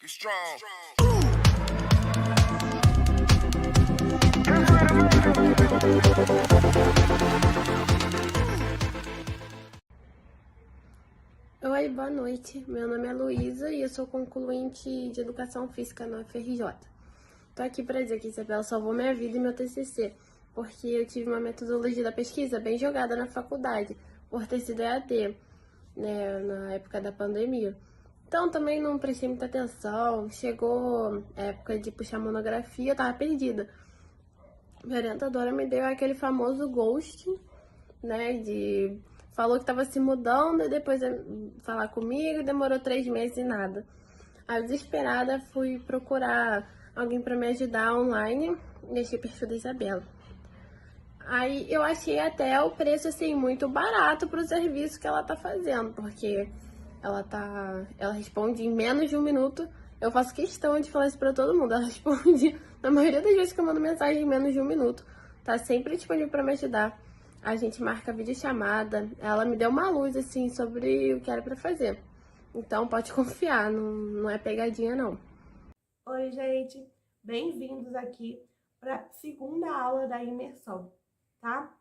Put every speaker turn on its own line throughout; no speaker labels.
strong.
Oi, boa noite. Meu nome é Luísa e eu sou concluinte de Educação Física na UFRJ. Tô aqui para dizer que Isabela salvou minha vida e meu TCC, porque eu tive uma metodologia da pesquisa bem jogada na faculdade, por ter sido EAD, né, na época da pandemia. Então também não prestei muita atenção, chegou a época de puxar monografia, eu tava perdida. Minha orientadora me deu aquele famoso ghost, né, falou que estava se mudando e depois falar comigo, demorou 3 meses e nada. Aí, desesperada, fui procurar alguém para me ajudar online e achei o perfil da Isabela. Aí eu achei até o preço assim muito barato para o serviço que ela tá fazendo, porque ela responde em menos de 1 minuto. Eu faço questão de falar isso para todo mundo. Ela responde na maioria das vezes que eu mando mensagem em menos de 1 minuto. Tá sempre disponível para me ajudar. A gente marca videochamada. Ela me deu uma luz assim sobre o que era para fazer. Então pode confiar, não é pegadinha não.
Oi, gente, bem-vindos aqui para a segunda aula da imersão, tá?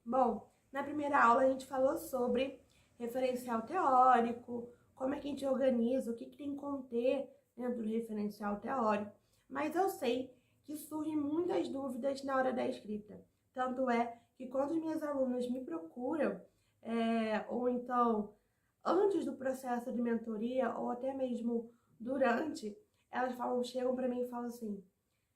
Bom, na primeira aula a gente falou sobre referencial teórico, como é que a gente organiza, o que tem que conter dentro do referencial teórico, mas eu sei que surgem muitas dúvidas na hora da escrita. Tanto é que quando as minhas alunas me procuram, ou então antes do processo de mentoria, ou até mesmo durante, elas chegam para mim e falam assim: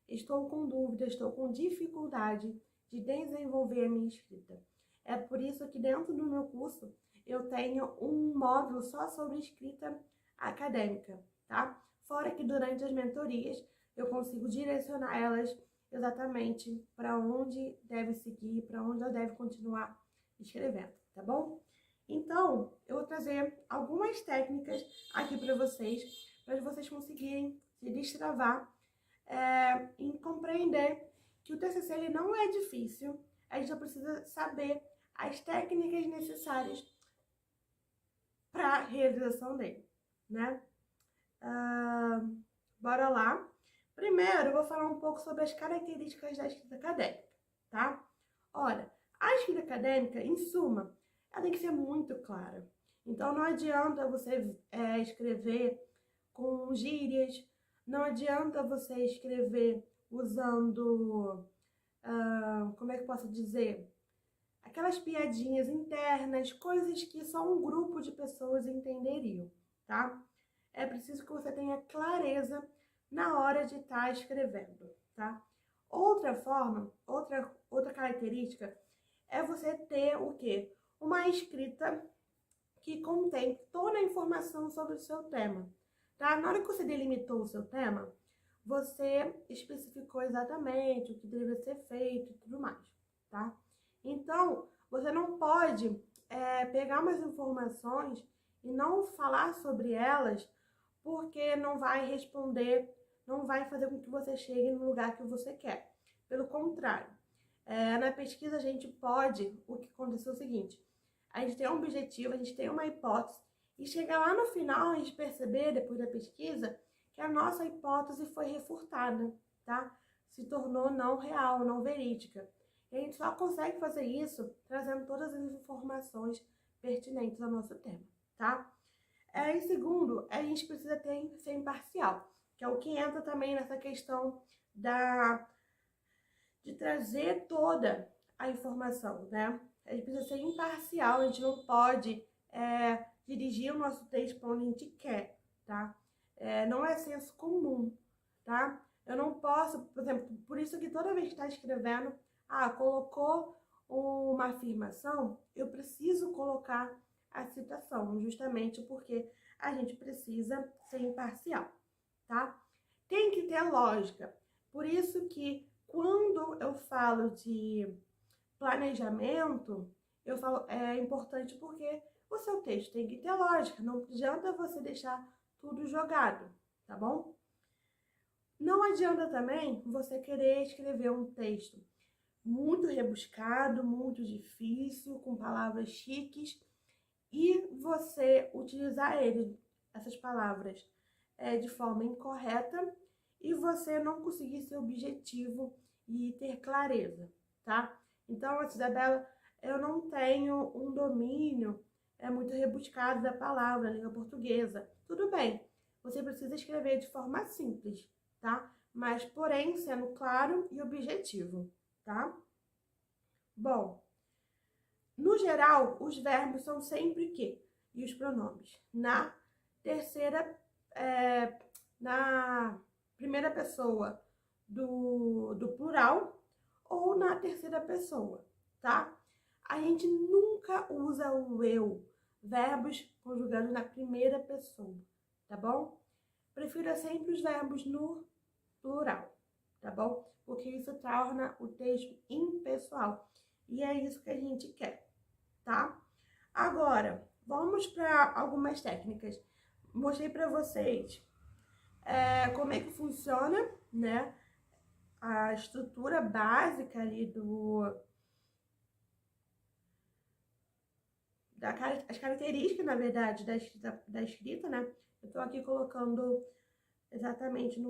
estou com dúvida, estou com dificuldade de desenvolver a minha escrita. É por isso que dentro do meu curso eu tenho um módulo só sobre escrita acadêmica, tá? Fora que durante as mentorias eu consigo direcionar elas exatamente para onde deve seguir, para onde ela deve continuar escrevendo, tá bom? Então, eu vou trazer algumas técnicas aqui para vocês conseguirem se destravar em compreender que o TCC ele não é difícil, a gente só precisa saber as técnicas necessárias para a realização dele, né? Bora lá. Primeiro, eu vou falar um pouco sobre as características da escrita acadêmica, tá? Olha, a escrita acadêmica, em suma, ela tem que ser muito clara. Então, não adianta você escrever com gírias, não adianta você escrever usando, como é que eu posso dizer? Aquelas piadinhas internas, coisas que só um grupo de pessoas entenderiam, tá? É preciso que você tenha clareza na hora de estar escrevendo, tá? Outra forma, outra característica é você ter o quê? Uma escrita que contém toda a informação sobre o seu tema, tá? Na hora que você delimitou o seu tema, você especificou exatamente o que deveria ser feito e tudo mais, tá? Então, você não pode pegar umas informações e não falar sobre elas porque não vai responder, não vai fazer com que você chegue no lugar que você quer. Pelo contrário, na pesquisa a gente pode, o que aconteceu é o seguinte: a gente tem um objetivo, a gente tem uma hipótese, e chegar lá no final a gente perceber, depois da pesquisa, que a nossa hipótese foi refutada, tá? Se tornou não real, não verídica. E a gente só consegue fazer isso trazendo todas as informações pertinentes ao nosso tema, tá? Em segundo, a gente precisa ser imparcial, que é o que entra também nessa questão de trazer toda a informação, né? A gente precisa ser imparcial, a gente não pode dirigir o nosso texto para onde a gente quer, tá? Não é senso comum, tá? Eu não posso, por exemplo, por isso que toda vez que está escrevendo, colocou uma afirmação, eu preciso colocar a citação, justamente porque a gente precisa ser imparcial, tá? Tem que ter lógica. Por isso que quando eu falo de planejamento, eu falo é importante porque o seu texto tem que ter lógica, não adianta você deixar tudo jogado, tá bom? Não adianta também você querer escrever um texto muito rebuscado, muito difícil, com palavras chiques, e você utilizar essas palavras de forma incorreta e você não conseguir ser objetivo e ter clareza, tá? Então, Isabela, eu não tenho um domínio muito rebuscado da palavra, língua portuguesa. Tudo bem, você precisa escrever de forma simples, tá? Mas, porém, sendo claro e objetivo, tá? Bom, no geral, os verbos são sempre que? E os pronomes? Na primeira pessoa do plural ou na terceira pessoa, tá? A gente nunca usa o eu, verbos conjugados na primeira pessoa, tá bom? Prefira sempre os verbos no plural, tá bom? Porque isso torna o texto impessoal. E é isso que a gente quer, tá? Agora, vamos para algumas técnicas. Mostrei para vocês como é que funciona, né? A estrutura básica ali as características, na verdade, da escrita, né? Eu tô aqui colocando exatamente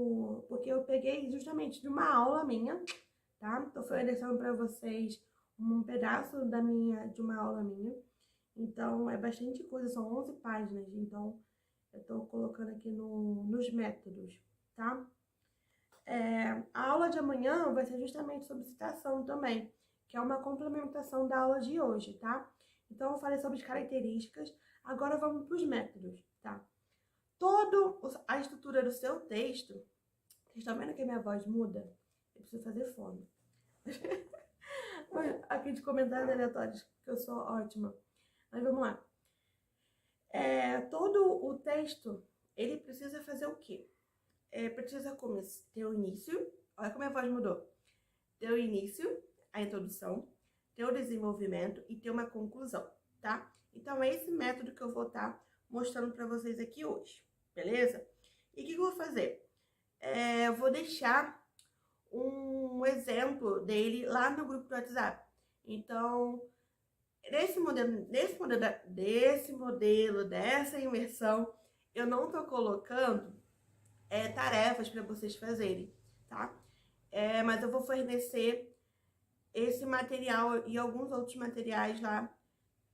porque eu peguei justamente de uma aula minha, tá? Tô oferecendo para vocês um pedaço de uma aula minha. Então, é bastante coisa, são 11 páginas, então eu tô colocando aqui nos métodos, tá? A aula de amanhã vai ser justamente sobre citação também, que é uma complementação da aula de hoje, tá? Então, eu falei sobre as características, agora vamos para os métodos, tá? Toda a estrutura do seu texto, vocês estão vendo que a minha voz muda? Eu preciso fazer fone. Aqui de comentários aleatórios, que eu sou ótima. Mas vamos lá. Todo o texto, ele precisa fazer o quê? Precisa ter o início, olha como a voz mudou. Ter o início, a introdução, ter o desenvolvimento e ter uma conclusão, tá? Então, é esse método que eu vou estar mostrando para vocês aqui hoje, beleza? E o que eu vou fazer? Eu vou deixar um exemplo dele lá no grupo do WhatsApp. Então, dessa imersão, eu não tô colocando tarefas para vocês fazerem, tá? Mas eu vou fornecer esse material e alguns outros materiais lá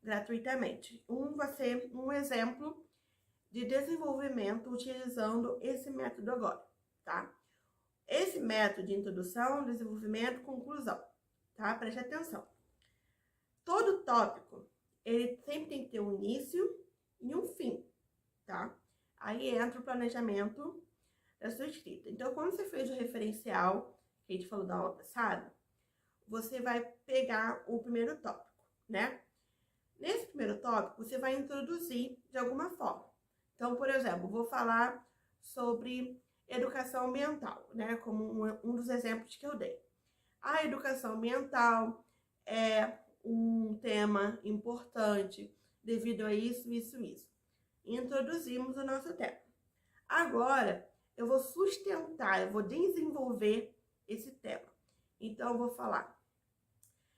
gratuitamente. Vai ser um exemplo de desenvolvimento utilizando esse método agora, tá? Esse método de introdução, desenvolvimento, conclusão, tá? Preste atenção. Todo tópico, ele sempre tem que ter um início e um fim, tá? Aí entra o planejamento da sua escrita. Então, quando você fez o referencial, que a gente falou da aula passada, você vai pegar o primeiro tópico, né? Nesse primeiro tópico, você vai introduzir de alguma forma. Então, por exemplo, vou falar sobre educação ambiental, né? Como um dos exemplos que eu dei. A educação ambiental é um tema importante devido a isso, isso, isso. Introduzimos o nosso tema. Agora, eu vou sustentar, eu vou desenvolver esse tema. Então, eu vou falar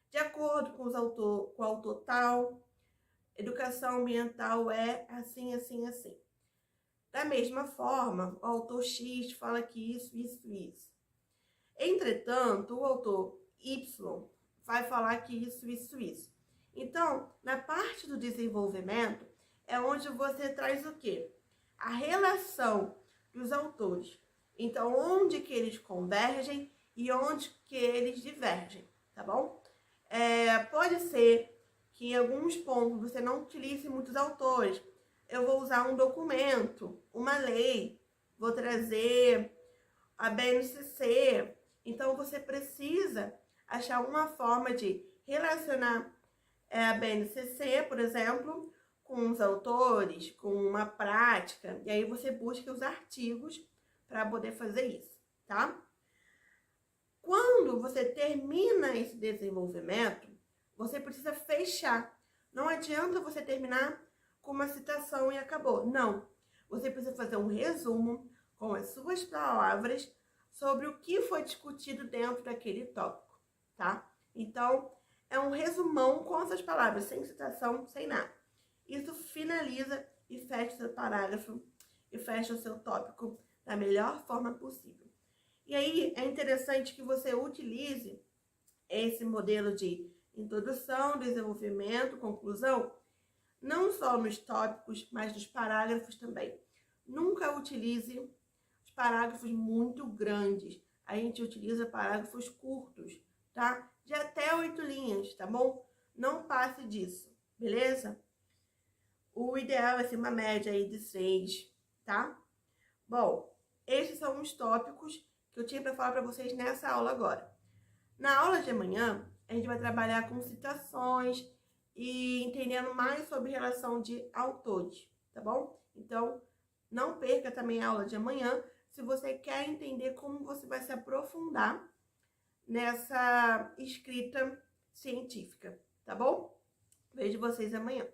de acordo com o autor tal, educação ambiental é assim, assim, assim. Da mesma forma, o autor X fala que isso, isso, isso. Entretanto, o autor Y vai falar que isso, isso, isso. Então, na parte do desenvolvimento, é onde você traz o quê? A relação dos autores. Então, onde que eles convergem e onde que eles divergem, tá bom? Pode ser que em alguns pontos você não utilize muitos autores. Eu vou usar um documento, uma lei, vou trazer a BNCC. Então, você precisa achar uma forma de relacionar a BNCC, por exemplo, com os autores, com uma prática. E aí você busca os artigos para poder fazer isso, tá? Quando você termina esse desenvolvimento, você precisa fechar. Não adianta você terminar com uma citação e acabou. Não. Você precisa fazer um resumo com as suas palavras sobre o que foi discutido dentro daquele tópico, tá? Então, é um resumão com essas palavras, sem citação, sem nada. Isso finaliza e fecha seu parágrafo e fecha o seu tópico da melhor forma possível. E aí é interessante que você utilize esse modelo de introdução, desenvolvimento, conclusão, não só nos tópicos, mas nos parágrafos também. Nunca utilize os parágrafos muito grandes. A gente utiliza parágrafos curtos, tá? De até 8 linhas, tá bom? Não passe disso, beleza? O ideal é ser uma média aí de 6, tá? Bom, esses são os tópicos que eu tinha para falar para vocês nessa aula agora. Na aula de amanhã, a gente vai trabalhar com citações e entendendo mais sobre relação de autores, tá bom? Então, não perca também a aula de amanhã se você quer entender como você vai se aprofundar nessa escrita científica, tá bom? Vejo vocês amanhã.